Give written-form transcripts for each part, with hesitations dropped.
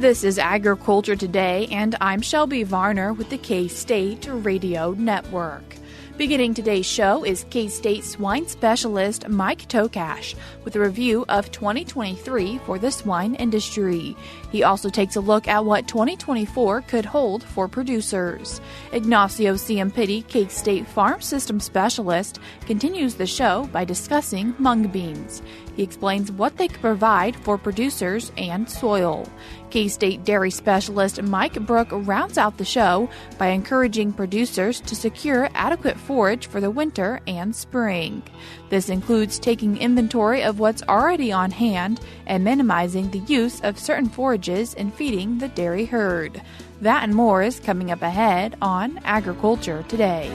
This is Agriculture Today, and I'm Shelby Varner with the K-State Radio Network. Beginning today's show is K-State swine specialist Mike Tokach with a review of 2023 for the swine industry. He also takes a look at what 2024 could hold for producers. Ignacio Ciampitti, K-State farm system specialist, continues the show by discussing Mungbeans. He explains what they can provide for producers and soil. K-State dairy specialist Mike Brouk rounds out the show by encouraging producers to secure adequate forage for the winter and spring. This includes taking inventory of what's already on hand and minimizing the use of certain forages in feeding the dairy herd. That and more is coming up ahead on Agriculture Today.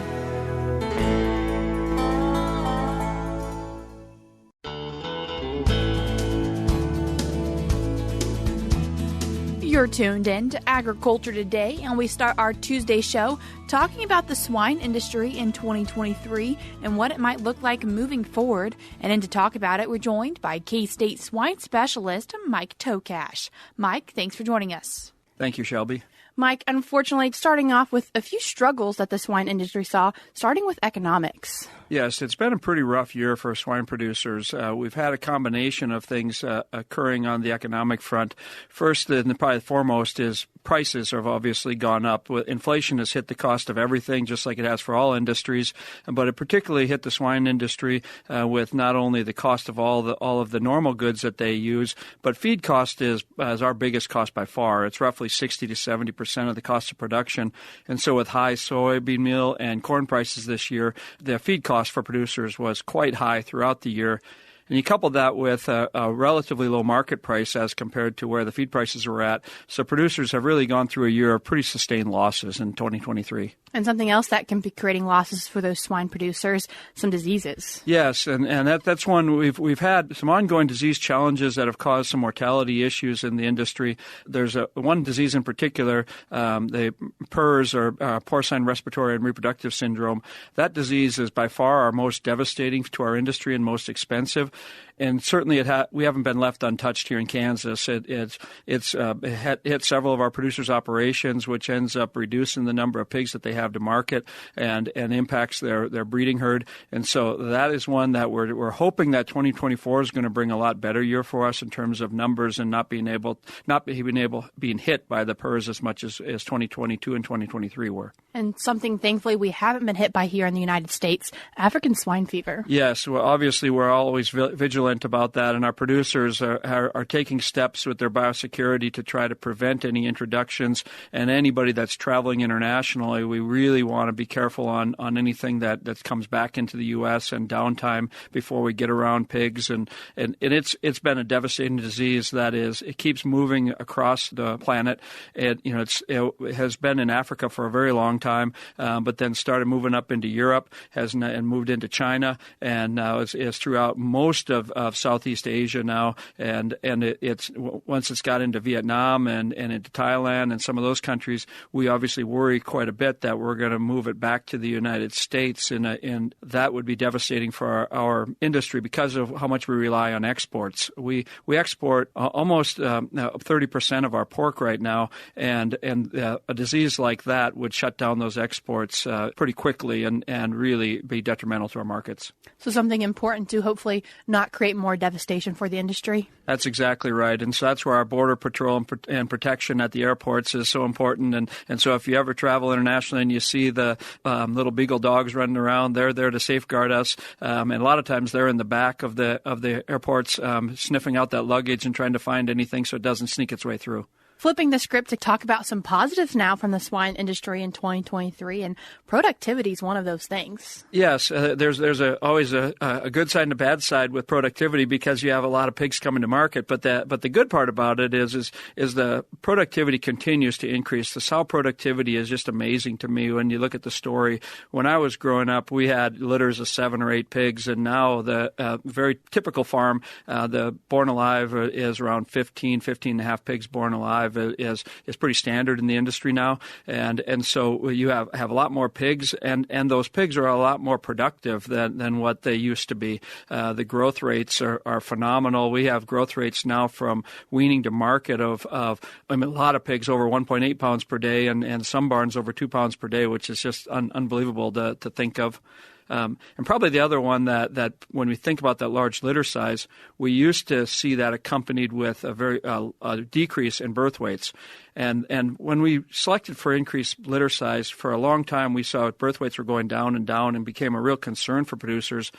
You're tuned in to Agriculture Today, and we start our Tuesday show talking about the swine industry in 2023 and what it might look like moving forward. And to talk about it, we're joined by K-State swine specialist Mike Tokach. Mike, thanks for joining us. Thank you, Shelby. Mike, unfortunately, starting off with a few struggles that the swine industry saw, starting with economics. Yes, it's been a pretty rough year for swine producers. We've had a combination of things occurring on the economic front. First, and probably foremost, is prices have obviously gone up. Inflation has hit the cost of everything, just like it has for all industries, but it particularly hit the swine industry with not only the cost of all of the normal goods that they use, but feed cost is our biggest cost by far. It's roughly 60 to 70% of the cost of production. And so with high soybean meal and corn prices this year, the feed cost for producers was quite high throughout the year. And you couple that with a relatively low market price as compared to where the feed prices were at. So producers have really gone through a year of pretty sustained losses in 2023. And something else that can be creating losses for those swine producers, some diseases. Yes, and that's one. We've had some ongoing disease challenges that have caused some mortality issues in the industry. There's one disease in particular, the PRRS, or porcine respiratory and reproductive syndrome. That disease is by far our most devastating to our industry and most expensive. And certainly we haven't been left untouched here in Kansas. It's hit several of our producers' operations, which ends up reducing the number of pigs that they have to market and impacts their breeding herd. And so that is one that we're hoping that 2024 is going to bring a lot better year for us in terms of numbers and being hit by the PRRS as much as 2022 and 2023 were. And something, thankfully, we haven't been hit by here in the United States, African swine fever. Yes, well, obviously we're always vigilant about that, and our producers are taking steps with their biosecurity to try to prevent any introductions. And anybody that's traveling internationally, we really want to be careful on anything that comes back into the U.S. and downtime before we get around pigs. And it's been a devastating disease it keeps moving across the planet. It has been in Africa for a very long time, but then started moving up into Europe, and moved into China, and now is throughout most of Southeast Asia now, and it's once it's got into Vietnam and into Thailand and some of those countries, we obviously worry quite a bit that we're going to move it back to the United States, and that would be devastating for our industry because of how much we rely on exports. We export almost 30% of our pork right now, and a disease like that would shut down those exports pretty quickly and really be detrimental to our markets. So something important to hopefully not create more devastation for the industry? That's exactly right. And so that's where our border patrol and protection at the airports is so important. And so if you ever travel internationally and you see the little beagle dogs running around, they're there to safeguard us. And a lot of times they're in the back of the airports sniffing out that luggage and trying to find anything so it doesn't sneak its way through. Flipping the script to talk about some positives now from the swine industry in 2023, and productivity is one of those things. Yes, there's always a good side and a bad side with productivity because you have a lot of pigs coming to market. But the good part about it is the productivity continues to increase. The sow productivity is just amazing to me when you look at the story. When I was growing up, we had litters of 7 or 8 pigs, and now the very typical farm, the born alive is around 15 and a half pigs born alive. 1.5 is pretty standard in the industry now, and so you have a lot more pigs, and those pigs are a lot more productive than what they used to be. The growth rates are phenomenal. We have growth rates now from weaning to market of a lot of pigs over 1.8 pounds per day, and some barns over 2 pounds per day, which is just unbelievable to think of. And probably the other one that when we think about that large litter size, we used to see that accompanied with a decrease in birth weights. And when we selected for increased litter size, for a long time we saw birth weights were going down and became a real concern for producers.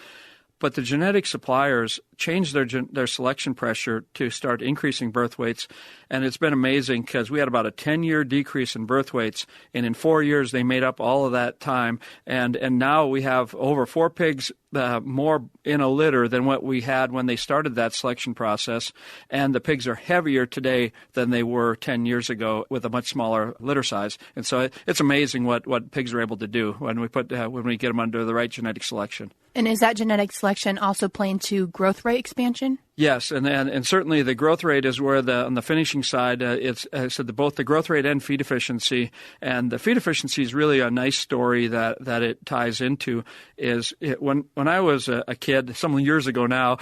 But the genetic suppliers changed their selection pressure to start increasing birth weights, and it's been amazing because we had about a 10-year decrease in birth weights, and in 4 years they made up all of that time, and now we have over 4 pigs more in a litter than what we had when they started that selection process, and the pigs are heavier today than they were 10 years ago with a much smaller litter size. And so it's amazing what pigs are able to do when we get them under the right genetic selection. And is that genetic selection also playing to growth rate expansion? Yes, and certainly the growth rate is where on the finishing side, it's both the growth rate and feed efficiency. And the feed efficiency is really a nice story that it ties into. When I was a kid, some years ago now,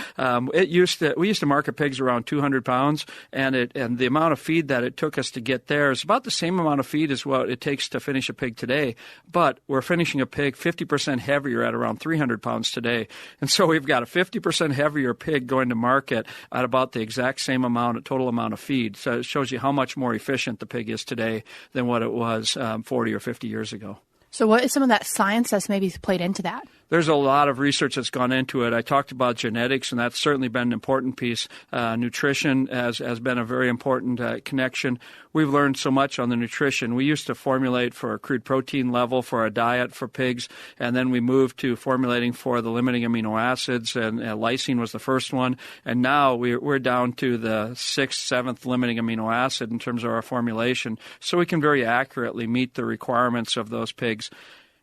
we used to market pigs around 200 pounds, and the amount of feed that it took us to get there is about the same amount of feed as what it takes to finish a pig today. But we're finishing a pig 50% heavier at around 300 pounds today, and so we've got a 50% heavier pig going to market at about the exact same total amount of feed. So it shows you how much more efficient the pig is today than what it was 40 or 50 years ago. So what is some of that science that's maybe played into that? There's a lot of research that's gone into it. I talked about genetics, and that's certainly been an important piece. Nutrition has been a very important connection. We've learned so much on the nutrition. We used to formulate for a crude protein level for a diet for pigs, and then we moved to formulating for the limiting amino acids, and lysine was the first one. And now we're down to the 6th, 7th limiting amino acid in terms of our formulation, so we can very accurately meet the requirements of those pigs.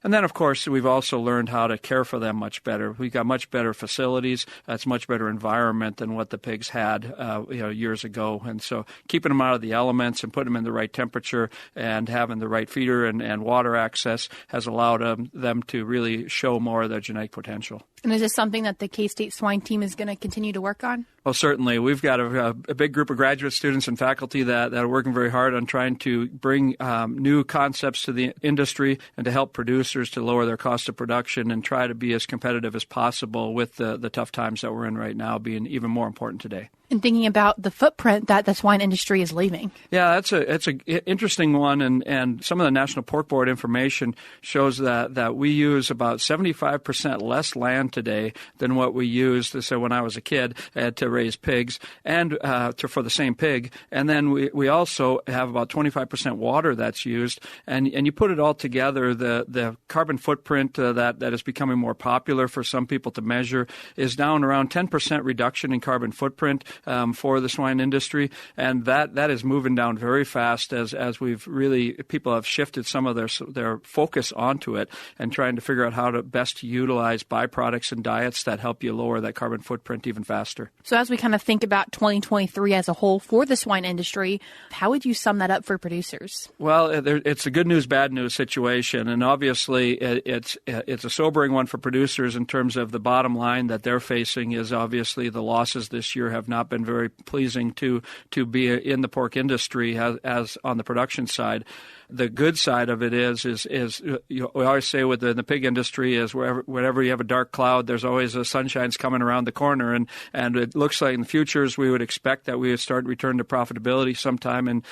And then, of course, we've also learned how to care for them much better. We've got much better facilities. It's much better environment than what the pigs had years ago. And so keeping them out of the elements and putting them in the right temperature and having the right feeder and water access has allowed them to really show more of their genetic potential. And is this something that the K-State Swine team is going to continue to work on? Well, certainly. We've got a big group of graduate students and faculty that are working very hard on trying to bring new concepts to the industry and to help producers to lower their cost of production and try to be as competitive as possible with the tough times that we're in right now being even more important today. And thinking about the footprint that the swine industry is leaving. Yeah, it's an interesting one, and some of the National Pork Board information shows that we use about 75% less land today than what we used, so when I was a kid, to raise pigs and for the same pig. And then we also have about 25% water that's used, and you put it all together, the carbon footprint that is becoming more popular for some people to measure is down around 10% reduction in carbon footprint for the swine industry, and that is moving down very fast as people have shifted some of their focus onto it and trying to figure out how to best utilize byproducts and diets that help you lower that carbon footprint even faster. So as we kind of think about 2023 as a whole for the swine industry, how would you sum that up for producers? Well, it's a good news, bad news situation, and obviously it's a sobering one for producers in terms of the bottom line that they're facing is obviously the losses this year have not been very pleasing to be in the pork industry as on the production side. The good side of it is we always say within the pig industry is wherever you have a dark cloud, there's always a sunshine's coming around the corner, and it looks like in the futures we would expect that we would start return to profitability sometime in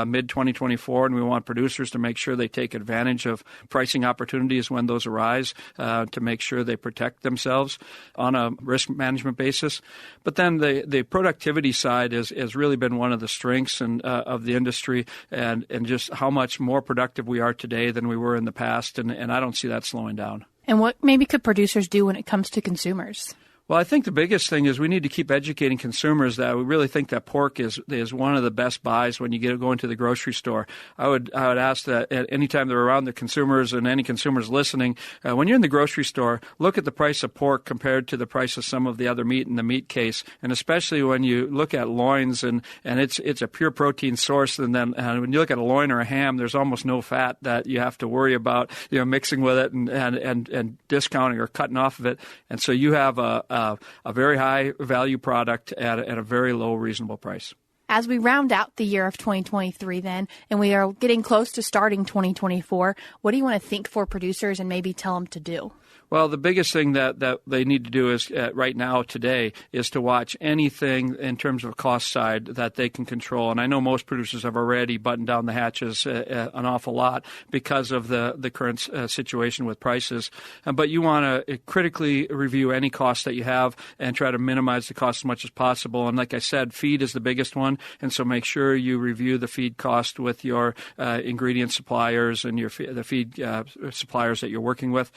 mid 2024, and we want producers to make sure they take advantage of pricing opportunities when those arise to make sure they protect themselves on a risk management basis. But then the productivity side has really been one of the strengths of the industry, and just how much more productive we are today than we were in the past, and I don't see that slowing down. And what maybe could producers do when it comes to consumers? Well, I think the biggest thing is we need to keep educating consumers that we really think that pork is one of the best buys when you go into the grocery store. I would ask that at any time they're around the consumers and any consumers listening, when you're in the grocery store, look at the price of pork compared to the price of some of the other meat in the meat case, and especially when you look at loins and it's a pure protein source, and then when you look at a loin or a ham, there's almost no fat that you have to worry about mixing with it and discounting or cutting off of it, and so you have a very high value product at a very low reasonable price. As we round out the year of 2023 then, and we are getting close to starting 2024, what do you want to think for producers and maybe tell them to do? Well, the biggest thing that they need to do is right now today is to watch anything in terms of cost side that they can control. And I know most producers have already buttoned down the hatches an awful lot because of the current situation with prices. But you want to critically review any costs that you have and try to minimize the cost as much as possible. And like I said, feed is the biggest one. And so make sure you review the feed cost with your ingredient suppliers and the feed suppliers that you're working with.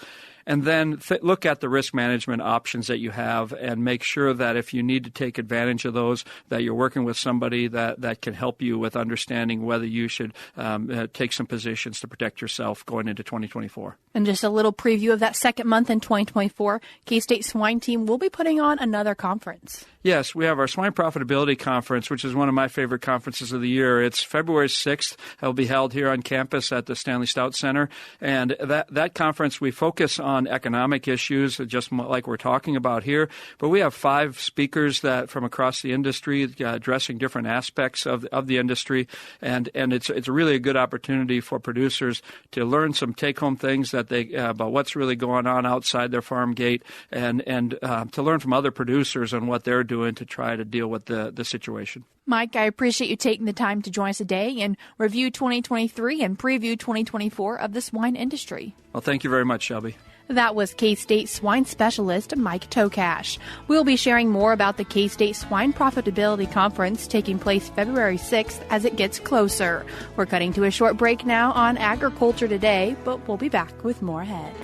And then look at the risk management options that you have and make sure that if you need to take advantage of those, that you're working with somebody that can help you with understanding whether you should take some positions to protect yourself going into 2024. And just a little preview of that second month in 2024, K-State Swine Team will be putting on another conference. Yes, we have our Swine Profitability Conference, which is one of my favorite conferences of the year. It's February 6th. It will be held here on campus at the Stanley Stout Center. And that conference, we focus on economic issues, just like we're talking about here. But we have 5 speakers that from across the industry addressing different aspects of the industry. And it's really a good opportunity for producers to learn some take-home things that about what's really going on outside their farm gate and to learn from other producers on what they're doing to try to deal with the situation. Mike, I appreciate you taking the time to join us today and review 2023 and preview 2024 of the swine industry. Well, thank you very much, Shelby. That was K-State swine specialist Mike Tokach. We'll be sharing more about the K-State Swine Profitability Conference taking place February 6th as it gets closer. We're cutting to a short break now on Agriculture Today, but we'll be back with more ahead.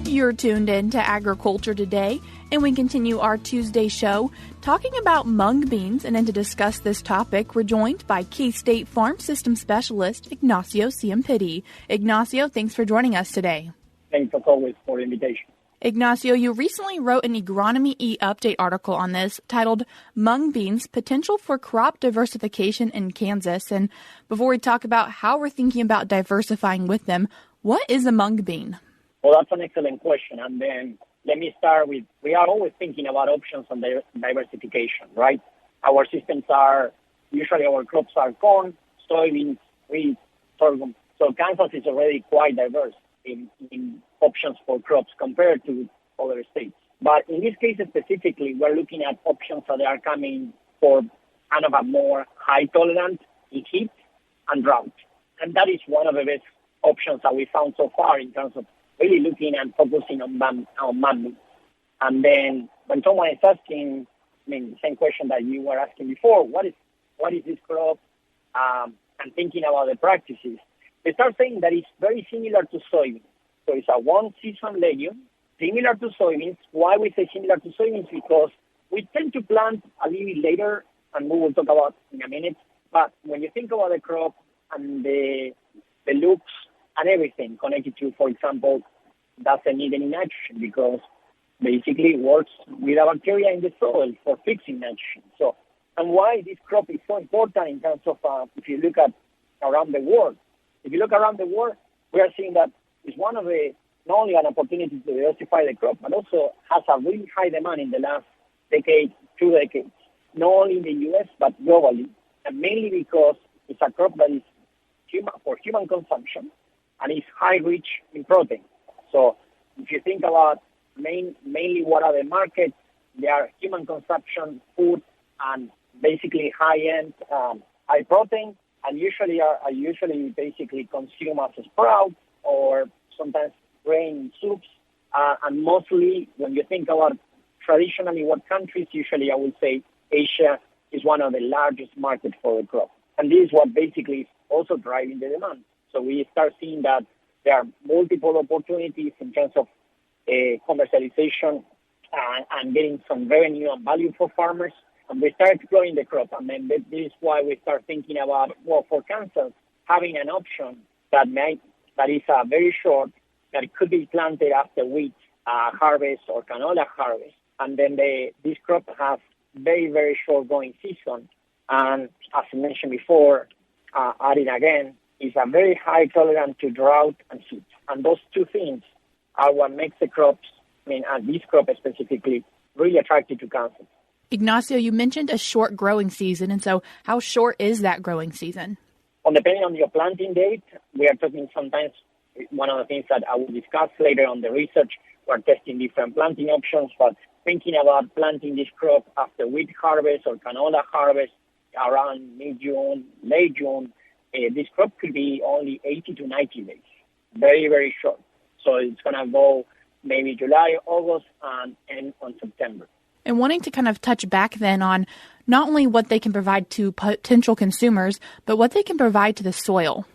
You're tuned in to Agriculture Today, and we continue our Tuesday show talking about Mungbeans. And then to discuss this topic, we're joined by K-State Farm System Specialist Ignacio Ciampitti. Ignacio, thanks for joining us today. Thanks as always for the invitation. Ignacio, you recently wrote an Agronomy E-Update article on this titled Mungbeans, Potential for Crop Diversification in Kansas. And before we talk about how we're thinking about diversifying with them, what is a mung bean? Well, that's an excellent question. And then let me start with, we are always thinking about options on diversification, right? Our systems are, usually our crops are corn, soybeans, wheat, sorghum. So Kansas is already quite diverse in options for crops compared to other states. But in this case specifically, we're looking at options that are coming for kind of a more high tolerant in heat and drought. And that is one of the best options that we found so far in terms of really looking and focusing on mungbeans. And then when someone is asking, the same question that you were asking before, what is this crop, and thinking about the practices, they start saying that it's very similar to soybeans. So it's a one-season legume, similar to soybeans. Why we say similar to soybeans? Because we tend to plant a little bit later, and we will talk about in a minute. But when you think about the crop and the looks and everything connected to, for example, doesn't need any nitrogen because basically it works with a bacteria in the soil for fixing nitrogen. So, and why this crop is so important in terms of, if you look at around the world, we are seeing that it's one of the, not only an opportunity to diversify the crop, but also has a really high demand in the last decade, 2 decades, not only in the U.S., but globally, and mainly because it's a crop that is for human consumption, and it's high rich in protein. So if you think about mainly what are the markets, they are human consumption, food, and basically high-end, high protein, and usually basically consumed as a sprout or sometimes grain soups. And mostly when you think about traditionally what countries, usually I would say Asia is one of the largest markets for the crop. And this is what basically is also driving the demand. So we start seeing that there are multiple opportunities in terms of commercialization and getting some revenue and value for farmers. And we start growing the crop. And then this is why we start thinking about, well, for Kansas, having an option that is very short, that it could be planted after wheat harvest or canola harvest. And then this crop has very, very short growing season. And as I mentioned before, adding again, is a very high tolerance to drought and heat. And those two things are what makes the crops, and this crop specifically, really attractive to Kansas. Ignacio, you mentioned a short growing season, and so how short is that growing season? Well, depending on your planting date, we are talking sometimes, one of the things that I will discuss later on the research, we're testing different planting options, but thinking about planting this crop after wheat harvest or canola harvest around mid-June, late June, this crop could be only 80 to 90 days. Very, very short. So it's going to go maybe July, August, and end on September. And wanting to kind of touch back then on not only what they can provide to potential consumers, but what they can provide to the soil.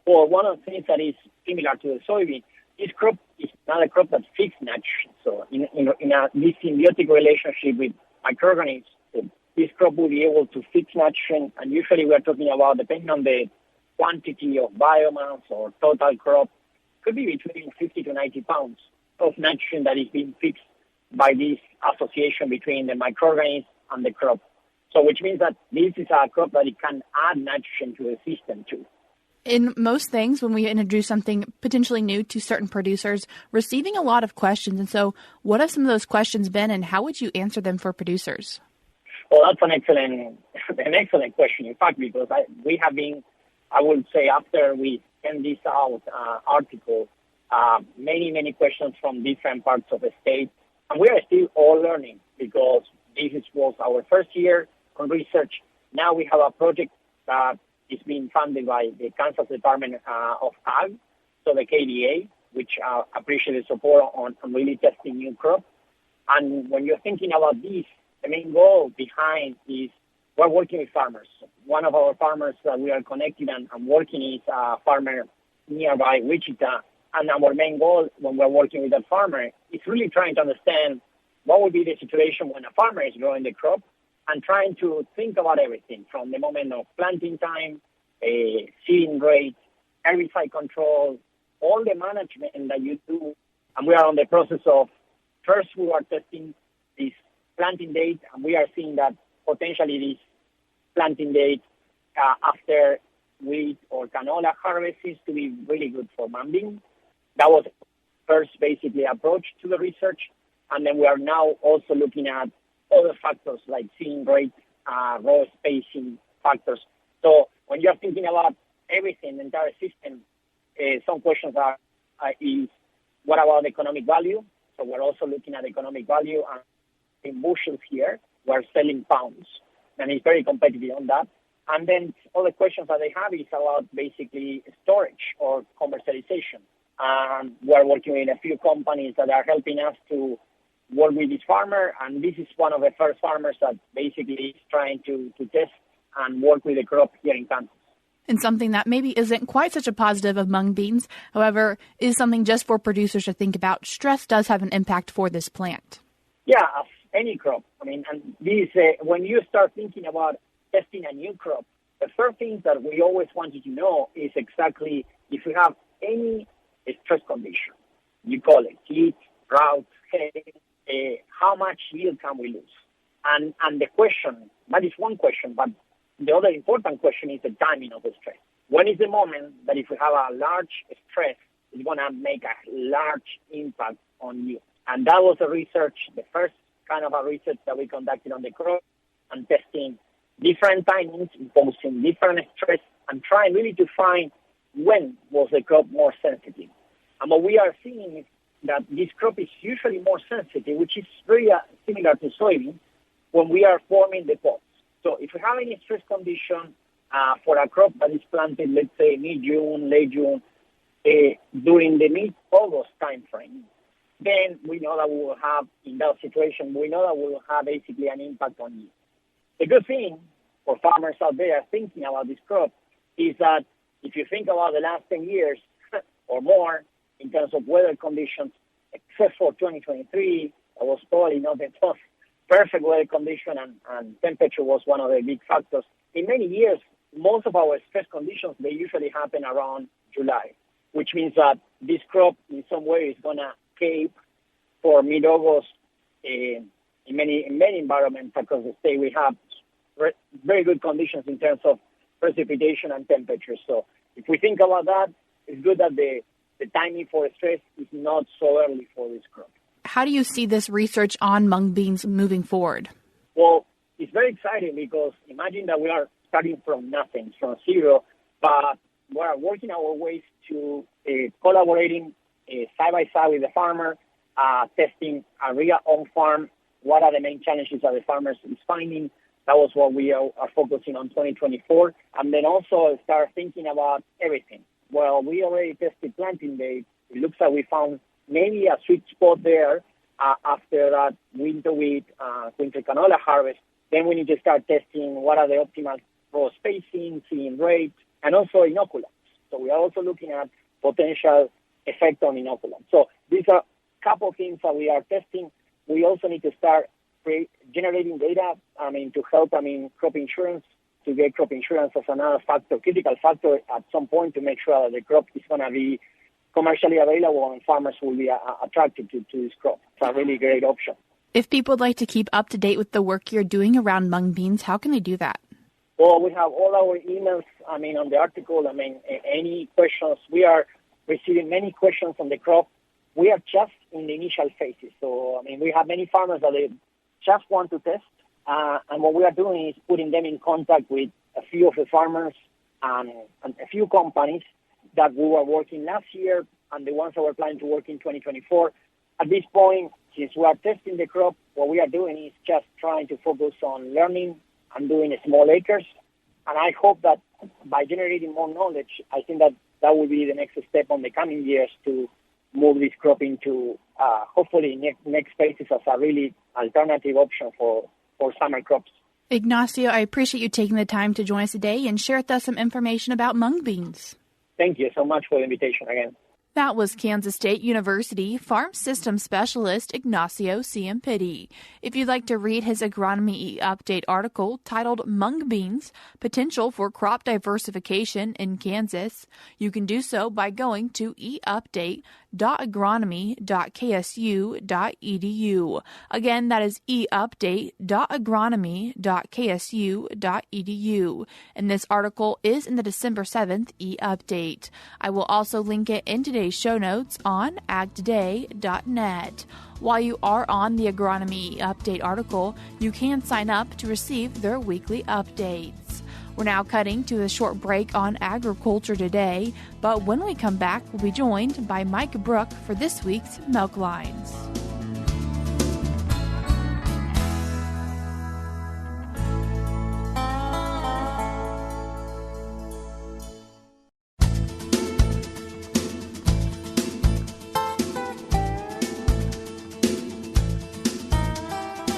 Well, one of the things that is similar to the soybean, this crop is not a crop that fixes nitrogen. So in this symbiotic relationship with microorganisms, this crop will be able to fix nitrogen. And usually we are talking about, depending on the quantity of biomass or total crop, could be between 50 to 90 pounds of nitrogen that is being fixed by this association between the microorganisms and the crop. So which means that this is a crop that it can add nitrogen to the system too. In most things, when we introduce something potentially new to certain producers, receiving a lot of questions. And so what have some of those questions been, and how would you answer them for producers? Well, that's an excellent question, in fact, because we have been, I would say, after we send this out article, many questions from different parts of the state. And we are still all learning, because this was our first year on research. Now we have a project that is being funded by the Kansas Department of Ag, so the KDA, which appreciate the support on really testing new crops. And when you're thinking about this, the main goal behind is we're working with farmers. One of our farmers that we are connected and working is a farmer nearby Wichita. And our main goal when we're working with that farmer is really trying to understand what would be the situation when a farmer is growing the crop, and trying to think about everything from the moment of planting time, seeding rate, herbicide control, all the management that you do. And we are on the process of, first we are testing this planting date, and we are seeing that potentially this planting date after wheat or canola harvest is to be really good for Mungbeans. That was first basically approach to the research. And then we are now also looking at other factors like seeding rate, row spacing factors. So when you're thinking about everything, the entire system, some questions is what about economic value? So we're also looking at economic value, and in bushels here, we're selling pounds, and it's very competitive on that. And then other questions that they have is about basically storage or commercialization. We're working with a few companies that are helping us to work with this farmer, and this is one of the first farmers that basically is trying to test and work with the crop here in Kansas. And something that maybe isn't quite such a positive of Mungbeans, however, is something just for producers to think about. Stress does have an impact for this plant. Yeah, as any crop. And this when you start thinking about testing a new crop, the first thing that we always want you to know is exactly if you have any stress condition. You call it heat, drought, hail, how much yield can we lose? And the question, that is one question, but the other important question is the timing of the stress. When is the moment that if we have a large stress, it's going to make a large impact on you? And that was the research, the first kind of a research that we conducted on the crop, and testing different timings, imposing different stress, and trying really to find when was the crop more sensitive. And what we are seeing is that this crop is usually more sensitive, which is very similar to soybean, when we are forming the pods. So if we have any stress condition for a crop that is planted, let's say mid-June, late June, during the mid-August time frame, then we know that we will have, in that situation, we know that we will have basically an impact on you. The good thing for farmers out there thinking about this crop is that if you think about the last 10 years or more in terms of weather conditions, except for 2023, that was probably not the most perfect weather condition, and temperature was one of the big factors. In many years, most of our stress conditions, they usually happen around July, which means that this crop in some way is going to cape for mid-August in many environments across the state. We have very good conditions in terms of precipitation and temperature. So if we think about that, it's good that the timing for stress is not so early for this crop. How do you see this research on mung beans moving forward? Well, it's very exciting because imagine that we are starting from nothing, from zero, but we are working our ways to collaborating side by side with the farmer, testing a real on-farm, what are the main challenges that the farmers is finding. That was what we are focusing on 2024. And then also start thinking about everything. Well, we already tested planting dates. It looks like we found maybe a sweet spot there after that winter wheat, winter canola harvest. Then we need to start testing what are the optimal row spacing, seeding rates, and also inoculants. So we are also looking at potential effect on inoculants. So these are a couple of things that we are testing. We also need to start generating data, to help, crop insurance, to get crop insurance as another factor, critical factor at some point to make sure that the crop is going to be commercially available and farmers will be attracted to this crop. It's a really great option. If people would like to keep up to date with the work you're doing around mung beans, how can they do that? Well, we have all our emails, on the article, any questions. We are receiving many questions on the crop. We are just in the initial phases. So, we have many farmers that they just want to test. And what we are doing is putting them in contact with a few of the farmers and a few companies that we were working last year and the ones that we're planning to work in 2024. At this point, since we are testing the crop, what we are doing is just trying to focus on learning and doing small acres. And I hope that by generating more knowledge, I think that will be the next step on the coming years to move this crop into hopefully next phases as a really alternative option for summer crops. Ignacio, I appreciate you taking the time to join us today and share with us some information about mung beans. Thank you so much for the invitation again. That was Kansas State University Farm Systems Specialist Ignacio Ciampitti. If you'd like to read his Agronomy E-Update article titled Mungbeans, Potential for Crop Diversification in Kansas, you can do so by going to eupdate.agronomy.ksu.edu. Again, that is eupdate.agronomy.ksu.edu. And this article is in the December 7th E-Update. I will also link it in today's show notes on agtoday.net. While you are on the Agronomy Update article, you can sign up to receive their weekly updates. We're now cutting to a short break on Agriculture Today, but when we come back, we'll be joined by Mike Brouk for this week's Milk Lines.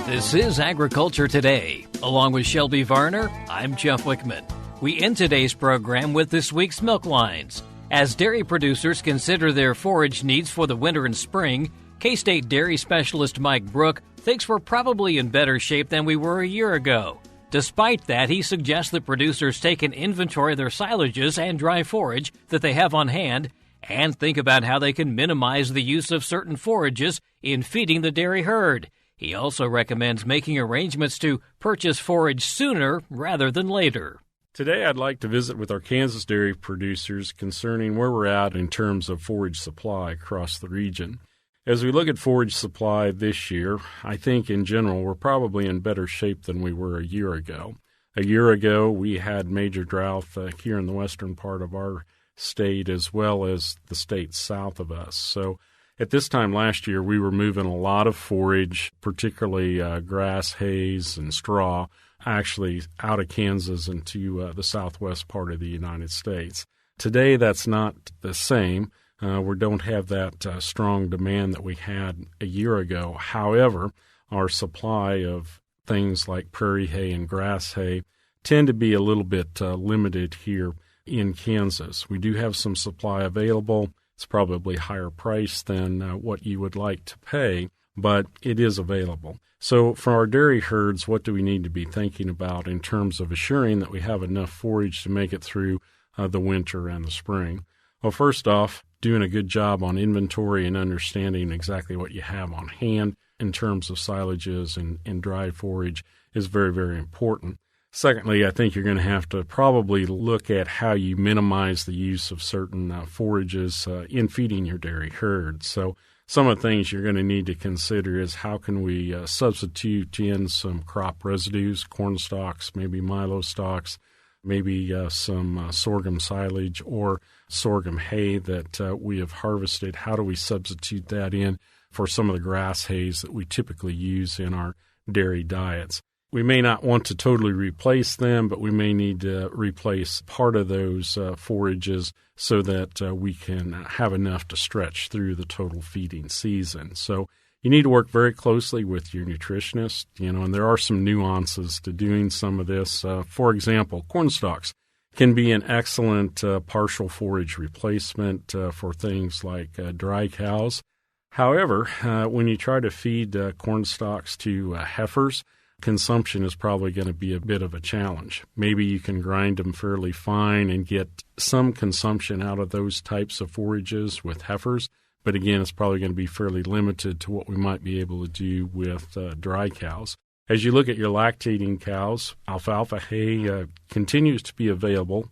This is Agriculture Today. Along with Shelby Varner, I'm Jeff Wickman. We end today's program with this week's Milk Lines. As dairy producers consider their forage needs for the winter and spring, K-State dairy specialist Mike Brouk thinks we're probably in better shape than we were a year ago. Despite that, he suggests that producers take an inventory of their silages and dry forage that they have on hand and think about how they can minimize the use of certain forages in feeding the dairy herd. He also recommends making arrangements to purchase forage sooner rather than later. Today I'd like to visit with our Kansas dairy producers concerning where we're at in terms of forage supply across the region. As we look at forage supply this year, I think in general we're probably in better shape than we were a year ago. A year ago we had major drought here in the western part of our state as well as the states south of us. So at this time last year, we were moving a lot of forage, particularly grass, hays, and straw, actually out of Kansas into the southwest part of the United States. Today, that's not the same. We don't have that strong demand that we had a year ago. However, our supply of things like prairie hay and grass hay tend to be a little bit limited here in Kansas. We do have some supply available. It's probably higher price than what you would like to pay, but it is available. So for our dairy herds, what do we need to be thinking about in terms of assuring that we have enough forage to make it through the winter and the spring? Well, first off, doing a good job on inventory and understanding exactly what you have on hand in terms of silages and dry forage is very, very important. Secondly, I think you're going to have to probably look at how you minimize the use of certain forages in feeding your dairy herd. So some of the things you're going to need to consider is how can we substitute in some crop residues, corn stalks, maybe milo stalks, maybe some sorghum silage or sorghum hay that we have harvested. How do we substitute that in for some of the grass hays that we typically use in our dairy diets? We may not want to totally replace them, but we may need to replace part of those forages so that we can have enough to stretch through the total feeding season. So you need to work very closely with your nutritionist, and there are some nuances to doing some of this. For example, corn stalks can be an excellent partial forage replacement for things like dry cows. However, when you try to feed corn stalks to heifers, consumption is probably going to be a bit of a challenge. Maybe you can grind them fairly fine and get some consumption out of those types of forages with heifers, but again, it's probably going to be fairly limited to what we might be able to do with dry cows. As you look at your lactating cows, alfalfa hay continues to be available,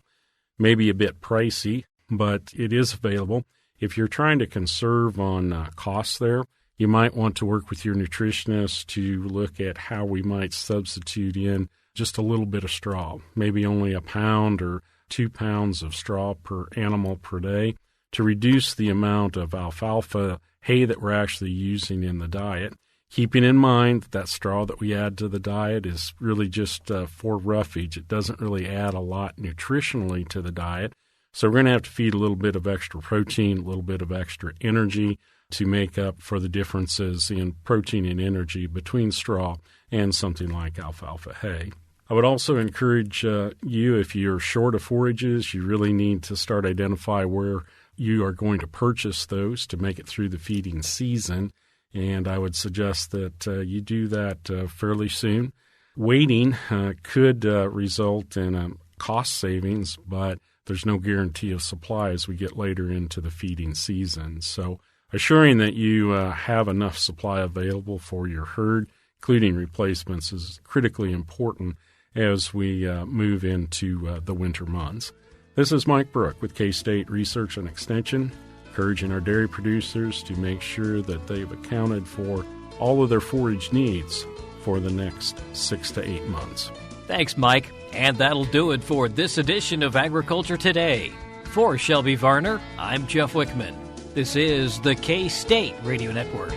maybe a bit pricey, but it is available. If you're trying to conserve on costs there, you might want to work with your nutritionist to look at how we might substitute in just a little bit of straw, maybe only a pound or 2 pounds of straw per animal per day to reduce the amount of alfalfa hay that we're actually using in the diet, keeping in mind that straw that we add to the diet is really just for roughage. It doesn't really add a lot nutritionally to the diet. So we're going to have to feed a little bit of extra protein, a little bit of extra energy to make up for the differences in protein and energy between straw and something like alfalfa hay. I would also encourage you, if you're short of forages, you really need to start identify where you are going to purchase those to make it through the feeding season, and I would suggest that you do that fairly soon. Waiting could result in cost savings, but there's no guarantee of supply as we get later into the feeding season. So assuring that you have enough supply available for your herd, including replacements, is critically important as we move into the winter months. This is Mike Brouk with K-State Research and Extension, encouraging our dairy producers to make sure that they've accounted for all of their forage needs for the next 6 to 8 months. Thanks, Mike. And that'll do it for this edition of Agriculture Today. For Shelby Varner, I'm Jeff Wickman. This is the K-State Radio Network.